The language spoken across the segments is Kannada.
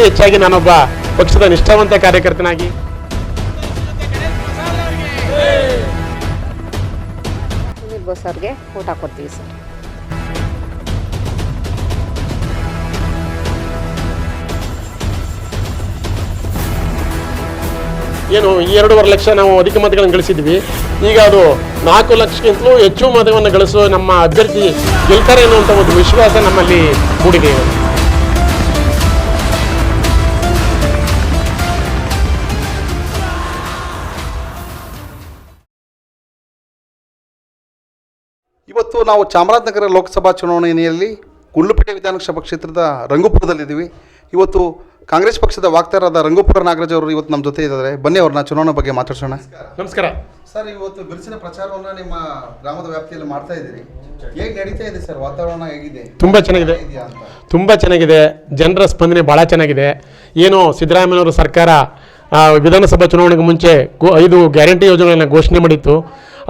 ಹೆಚ್ಚಾಗಿ ನಾನೊಬ್ಬ ಪಕ್ಷದ ನಿಷ್ಠಾವಂತ ಕಾರ್ಯಕರ್ತನಾಗಿ ಸುನೀಲ್ ಬೋಸ್ ಅವ್ರಿಗೆ ಊಟ ಕೊಡ್ತೀವಿ ಸರ್. ಏನು ಈ 2.5 ಲಕ್ಷ ನಾವು ಅಧಿಕ ಮತಗಳನ್ನು ಗಳಿಸಿದ್ವಿ. ಈಗ ಅದು 4 ಲಕ್ಷಕ್ಕಿಂತಲೂ ಹೆಚ್ಚು ಮತವನ್ನು ಗಳಿಸುವ ನಮ್ಮ ಅಭ್ಯರ್ಥಿ ಗೆಲ್ತಾರೆ ಅನ್ನುವಂಥ ಒಂದು ವಿಶ್ವಾಸ ನಮ್ಮಲ್ಲಿ ಮೂಡಿದೆ. ಇವತ್ತು ನಾವು ಚಾಮರಾಜನಗರ ಲೋಕಸಭಾ ಚುನಾವಣೆಯಲ್ಲಿ ಗುಂಡ್ಲುಪೇಟೆ ವಿಧಾನಸಭಾ ಕ್ಷೇತ್ರದ ರಂಗುಪುರದಲ್ಲಿದ್ದೀವಿ. ಇವತ್ತು ಕಾಂಗ್ರೆಸ್ ಪಕ್ಷದ ವಾಗ್ದಾರರಾದ ರಂಗುಪುರ ನಾಗರಾಜ್ ಅವರು ಇವತ್ತು ನಮ್ಮ ಜೊತೆ ಇದ್ದಾರೆ. ಬನ್ನಿ ಅವ್ರನ್ನ ಚುನಾವಣೆ ಬಗ್ಗೆ ಮಾತಾಡ್ಸೋಣ. ನಮಸ್ಕಾರ ಸರ್, ಇವತ್ತು ಬಿರುಸಿನ ಪ್ರಚಾರವನ್ನು ನಿಮ್ಮ ಗ್ರಾಮದ ವ್ಯಾಪ್ತಿಯಲ್ಲಿ ಮಾಡ್ತಾ ಇದ್ದೀರಿ. ಹೇಗೆ ನಡೀತಾ ಇದೆ ಸರ್? ವಾತಾವರಣ ಹೇಗಿದೆ? ತುಂಬ ಚೆನ್ನಾಗಿದೆ, ತುಂಬ ಚೆನ್ನಾಗಿದೆ. ಜನರ ಸ್ಪಂದನೆ ಭಾಳ ಚೆನ್ನಾಗಿದೆ. ಏನು ಸಿದ್ದರಾಮಯ್ಯನವರ ಸರ್ಕಾರ ವಿಧಾನಸಭಾ ಚುನಾವಣೆಗೆ ಮುಂಚೆ 5 ಗ್ಯಾರಂಟಿ ಯೋಜನೆಗಳನ್ನು ಘೋಷಣೆ ಮಾಡಿತ್ತು.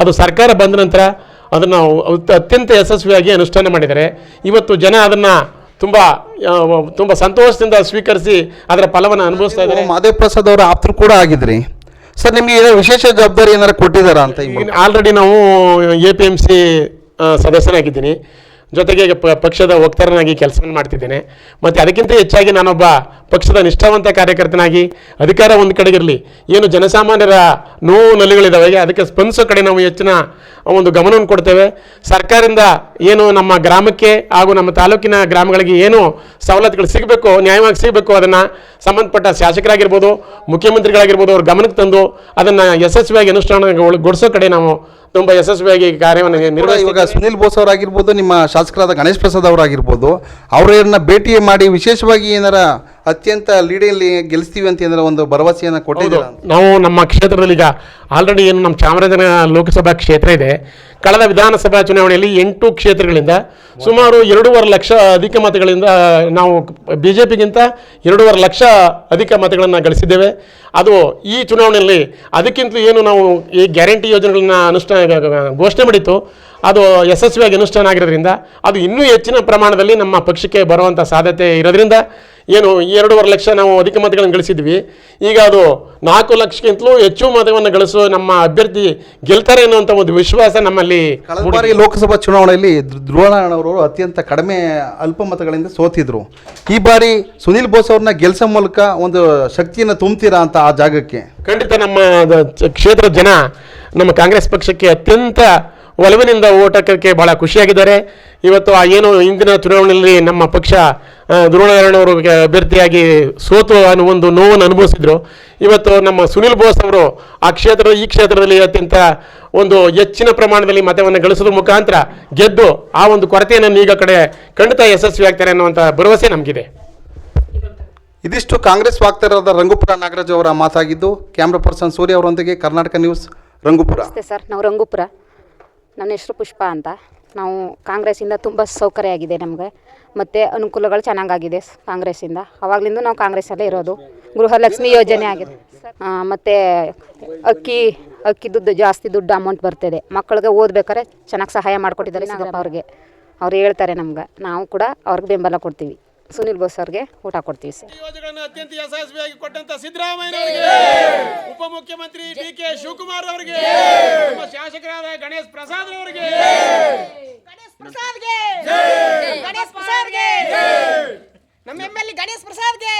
ಅದು ಸರ್ಕಾರ ಬಂದ ನಂತರ ಅದನ್ನು ಅತ್ಯಂತ ಯಶಸ್ವಿಯಾಗಿ ಅನುಷ್ಠಾನ ಮಾಡಿದ್ದಾರೆ. ಇವತ್ತು ಜನ ಅದನ್ನು ತುಂಬ ಸಂತೋಷದಿಂದ ಸ್ವೀಕರಿಸಿ ಅದರ ಫಲವನ್ನು ಅನುಭವಿಸ್ತಾ ಇದ್ದಾರೆ. ಮಾದೇವ್ ಪ್ರಸಾದ್ ಅವರ ಆಪ್ತರು ಕೂಡ ಆಗಿದ್ರಿ ಸರ್. ನಿಮಗೆ ಏನೋ ವಿಶೇಷ ಜವಾಬ್ದಾರಿ ಏನಾರು ಕೊಟ್ಟಿದ್ದಾರಾ ಅಂತ? ಆಲ್ರೆಡಿ ನಾವು APMC ಸದಸ್ಯನಾಗಿದ್ದೀನಿ, ಜೊತೆಗೆ ಪಕ್ಷದ ವಕ್ತಾರನಾಗಿ ಕೆಲಸವನ್ನು ಮಾಡ್ತಿದ್ದೇನೆ. ಮತ್ತು ಅದಕ್ಕಿಂತ ಹೆಚ್ಚಾಗಿ ನಾನೊಬ್ಬ ಪಕ್ಷದ ನಿಷ್ಠಾವಂತ ಕಾರ್ಯಕರ್ತನಾಗಿ ಅಧಿಕಾರ ಒಂದು ಕಡೆಗಿರಲಿ, ಏನು ಜನಸಾಮಾನ್ಯರ ನೋವು ನಲಿಗಳಿದ್ದಾವೆ ಅದಕ್ಕೆ ಸ್ಪಂದಿಸೋ ಕಡೆ ನಾವು ಹೆಚ್ಚಿನ ಒಂದು ಗಮನವನ್ನು ಕೊಡ್ತೇವೆ. ಸರ್ಕಾರದಿಂದ ಏನು ನಮ್ಮ ಗ್ರಾಮಕ್ಕೆ ಹಾಗೂ ನಮ್ಮ ತಾಲೂಕಿನ ಗ್ರಾಮಗಳಿಗೆ ಏನು ಸವಲತ್ತುಗಳು ಸಿಗಬೇಕು, ನ್ಯಾಯವಾಗಿ ಸಿಗಬೇಕು, ಅದನ್ನು ಸಂಬಂಧಪಟ್ಟ ಶಾಸಕರಾಗಿರ್ಬೋದು, ಮುಖ್ಯಮಂತ್ರಿಗಳಾಗಿರ್ಬೋದು ಅವ್ರ ಗಮನಕ್ಕೆ ತಂದು ಅದನ್ನು ಯಶಸ್ವಿಯಾಗಿ ಅನುಷ್ಠಾನಗೊಳಿಸೋ ಕಡೆ ನಾವು ತುಂಬ ಯಶಸ್ವಿಯಾಗಿ ಕಾರ್ಯವನ್ನು ನಿರ್ವಹಿಸಿ. ಇವಾಗ ಸುನೀಲ್ ಬೋಸ್ ಅವರಾಗಿರ್ಬೋದು, ನಿಮ್ಮ ಶಾಸಕರಾದ ಗಣೇಶ್ ಪ್ರಸಾದ್ ಅವರಾಗಿರ್ಬೋದು, ಅವರನ್ನ ಭೇಟಿ ಮಾಡಿ ವಿಶೇಷವಾಗಿ ಏನಾರ ಅತ್ಯಂತ ಲೀಡಲ್ಲಿ ಗೆಲ್ಲಿಸ್ತೀವಿ ಅಂತ ಏನಾರ ಒಂದು ಭರವಸೆಯನ್ನು ಕೊಟ್ಟಿದ್ದೀರಾ? ನಾವು ನಮ್ಮ ಕ್ಷೇತ್ರದಲ್ಲಿ ಈಗ ಆಲ್ರೆಡಿ ಏನು ನಮ್ಮ ಚಾಮರಾಜನಗರ ಲೋಕಸಭಾ ಕ್ಷೇತ್ರ ಇದೆ. ಕಳೆದ ವಿಧಾನಸಭಾ ಚುನಾವಣೆಯಲ್ಲಿ 8 ಕ್ಷೇತ್ರಗಳಿಂದ ಸುಮಾರು 2.5 ಲಕ್ಷ ಅಧಿಕ ಮತಗಳಿಂದ ನಾವು BJPಗಿಂತ 2.5 ಲಕ್ಷ ಅಧಿಕ ಮತಗಳನ್ನು ಗಳಿಸಿದ್ದೇವೆ. ಅದು ಈ ಚುನಾವಣೆಯಲ್ಲಿ ಅದಕ್ಕಿಂತಲೂ ಏನು ನಾವು ಈ ಗ್ಯಾರಂಟಿ ಯೋಜನೆಗಳನ್ನ ಘೋಷಣೆ ಮಾಡಿತ್ತು, ಅದು ಯಶಸ್ವಿಯಾಗಿ ಅನುಷ್ಠಾನ ಆಗಿರೋದ್ರಿಂದ ಅದು ಇನ್ನೂ ಹೆಚ್ಚಿನ ಪ್ರಮಾಣದಲ್ಲಿ ನಮ್ಮ ಪಕ್ಷಕ್ಕೆ ಬರುವಂಥ ಸಾಧ್ಯತೆ ಇರೋದ್ರಿಂದ ಏನು 2.5 ಲಕ್ಷ ನಾವು ಅಧಿಕ ಮತಗಳನ್ನು ಗಳಿಸಿದ್ವಿ. ಈಗ ಅದು 4 ಲಕ್ಷಕ್ಕಿಂತಲೂ ಹೆಚ್ಚು ಮತವನ್ನು ಗಳಿಸುವ ನಮ್ಮ ಅಭ್ಯರ್ಥಿ ಗೆಲ್ತಾರೆ ಅನ್ನುವಂಥ ಒಂದು ವಿಶ್ವಾಸ ನಮ್ಮಲ್ಲಿ. ಕಳೆದ ಬಾರಿ ಲೋಕಸಭಾ ಚುನಾವಣೆಯಲ್ಲಿ ಧ್ರುವನಾರಾಯಣವರು ಅತ್ಯಂತ ಕಡಿಮೆ ಅಲ್ಪ ಮತಗಳಿಂದ ಸೋತಿದ್ರು. ಈ ಬಾರಿ ಸುನೀಲ್ ಬೋಸ್ ಅವ್ರನ್ನ ಗೆಲ್ಸೋ ಮೂಲಕ ಒಂದು ಶಕ್ತಿಯನ್ನು ತುಂಬ್ತೀರಾ ಅಂತ ಆ ಜಾಗಕ್ಕೆ? ಖಂಡಿತ ನಮ್ಮ ಕ್ಷೇತ್ರದ ಜನ ನಮ್ಮ ಕಾಂಗ್ರೆಸ್ ಪಕ್ಷಕ್ಕೆ ಅತ್ಯಂತ ಒಲವಿನಿಂದ ಓಟ್ ಹಾಕೋಕ್ಕೆ ಭಾಳ ಖುಷಿಯಾಗಿದ್ದಾರೆ. ಇವತ್ತು ಏನು ಇಂದಿನ ಚುನಾವಣೆಯಲ್ಲಿ ನಮ್ಮ ಪಕ್ಷ ಧ್ರುವನಾರಾಯಣವರು ಅಭ್ಯರ್ಥಿಯಾಗಿ ಸೋತು ಅನ್ನೋ ಒಂದು ನೋವನ್ನು ಅನುಭವಿಸಿದ್ರು. ಇವತ್ತು ನಮ್ಮ ಸುನೀಲ್ ಬೋಸ್ ಅವರು ಈ ಕ್ಷೇತ್ರದಲ್ಲಿ ಅತ್ಯಂತ ಒಂದು ಹೆಚ್ಚಿನ ಪ್ರಮಾಣದಲ್ಲಿ ಮತವನ್ನು ಗಳಿಸೋದ್ರ ಮುಖಾಂತರ ಗೆದ್ದು ಆ ಒಂದು ಕೊರತೆಯನ್ನು ಈಗ ಕಡೆ ಖಂಡಿತ ಯಶಸ್ವಿ ಆಗ್ತಾರೆ ಅನ್ನುವಂಥ ಭರವಸೆ ನಮಗಿದೆ. ಇದಿಷ್ಟು ಕಾಂಗ್ರೆಸ್ ವಾಗ್ದಾರರಾದ ರಂಗುಪುರ ನಾಗರಾಜ್ ಅವರ ಮಾತಾಗಿದ್ದು. ಕ್ಯಾಮ್ರಾ ಪರ್ಸನ್ ಸೂರ್ಯ ಅವರೊಂದಿಗೆ ಕರ್ನಾಟಕ ನ್ಯೂಸ್, ರಂಗುಪುರ. ನಮಸ್ತೆ ಸರ್, ನಾವು ರಂಗುಪುರ. ನನ್ನ ಹೆಸರು ಪುಷ್ಪ ಅಂತ. ನಾವು ಕಾಂಗ್ರೆಸ್ಸಿಂದ ತುಂಬ ಸೌಕರ್ಯ ಆಗಿದೆ ನಮಗೆ, ಮತ್ತು ಅನುಕೂಲಗಳು ಚೆನ್ನಾಗಾಗಿದೆ ಕಾಂಗ್ರೆಸ್ಸಿಂದ. ಆವಾಗಲಿಂದ ನಾವು ಕಾಂಗ್ರೆಸ್ಸಲ್ಲೇ ಇರೋದು. ಗೃಹಲಕ್ಷ್ಮಿ ಯೋಜನೆ ಆಗಿದೆ, ಮತ್ತು ಅಕ್ಕಿ ದುಡ್ಡು ಜಾಸ್ತಿ ದುಡ್ಡು ಅಮೌಂಟ್ ಬರ್ತಿದೆ. ಮಕ್ಕಳಿಗೆ ಓದ್ಬೇಕಾದ್ರೆ ಚೆನ್ನಾಗಿ ಸಹಾಯ ಮಾಡಿಕೊಟ್ಟಿದ್ದಾರೆ ಸಿದ್ದಪ್ಪ ಅವ್ರಿಗೆ. ಅವ್ರು ಹೇಳ್ತಾರೆ ನಮ್ಗೆ, ನಾವು ಕೂಡ ಅವ್ರಿಗೆ ಬೆಂಬಲ ಕೊಡ್ತೀವಿ. ಸುನೀಲ್ ಬೋಸ್ ಅವ್ರಿಗೆ ಊಟ ಕೊಡ್ತೀವಿ ಸರ್. ಯೋಜನೆಗಳನ್ನು ಅತ್ಯಂತ ಯಶಸ್ವಿಯಾಗಿ ಕೊಟ್ಟಂತ ಸಿದ್ದರಾಮಯ್ಯನವರಿಗೆ, ಉಪಮುಖ್ಯಮಂತ್ರಿ DK ಶಿವಕುಮಾರ್ ಅವರಿಗೆ, ನಮ್ಮ ಶಾಸಕರಾದ ಗಣೇಶ್ ಪ್ರಸಾದ್ ಅವರಿಗೆ, ನಮ್ಮ MLA ಗಣೇಶ್ ಪ್ರಸಾದ್ಗೆ,